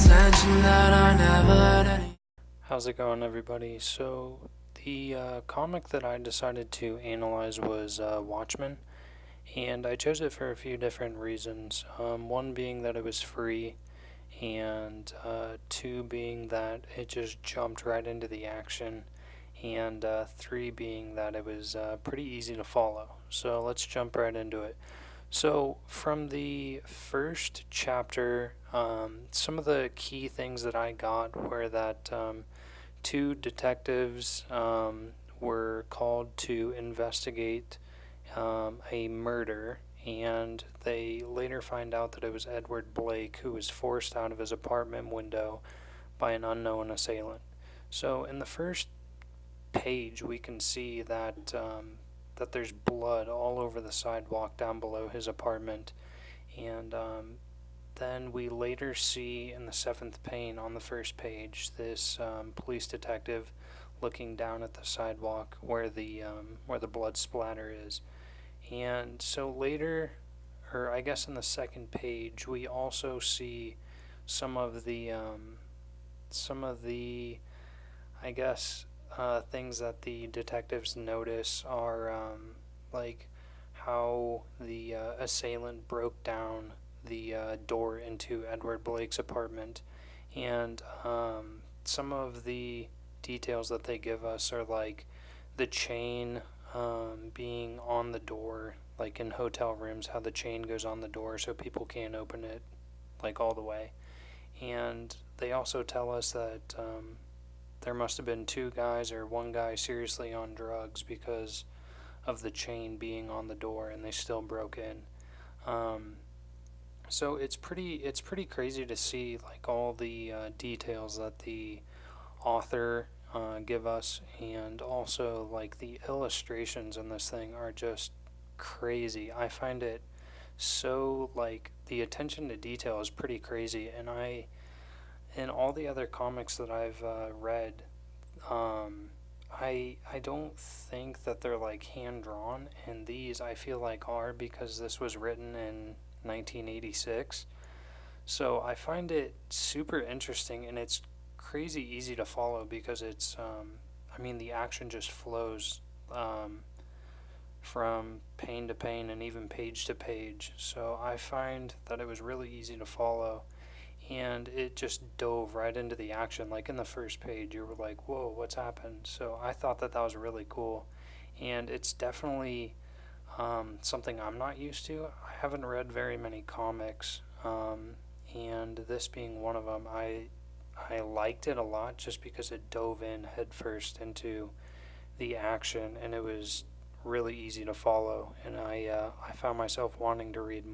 attention that I never did. How's it going, everybody? So, the comic that I decided to analyze was Watchmen, and I chose it for a few different reasons. One being that it was free, and two being that it just jumped right into the action, and three being that it was pretty easy to follow. So, let's jump right into it. So, from the first chapter, some of the key things that I got were that two detectives were called to investigate a murder, and they later find out that it was Edward Blake who was forced out of his apartment window by an unknown assailant. So, in the first page, we can see that there's blood all over the sidewalk down below his apartment, and then we later see in the seventh pane on the first page this police detective looking down at the sidewalk where the blood splatter is. And so later, or I guess in the second page, we also see some of the I guess things that the detectives notice are like how the assailant broke down the door into Edward Blake's apartment, and some of the details that they give us are like the chain being on the door, like in hotel rooms, how the chain goes on the door so people can't open it like all the way. And they also tell us that there must have been two guys or one guy seriously on drugs because of the chain being on the door, and they still broke in. So it's pretty crazy to see like all the details that the author give us, and also like the illustrations in this thing are just crazy. I find it so like the attention to detail is pretty crazy, and in all the other comics that I've read, I don't think that they're like hand drawn, and these I feel like are, because this was written in 1986. So I find it super interesting, and it's crazy easy to follow because it's I mean the action just flows from pane to pane and even page to page. So I find that it was really easy to follow, and it just dove right into the action. Like in the first page, you were like, whoa, what's happened? So I thought that that was really cool, and it's definitely something I'm not used to. I haven't read very many comics, and this being one of them, I liked it a lot just because it dove in headfirst into the action, and it was really easy to follow, and I found myself wanting to read more.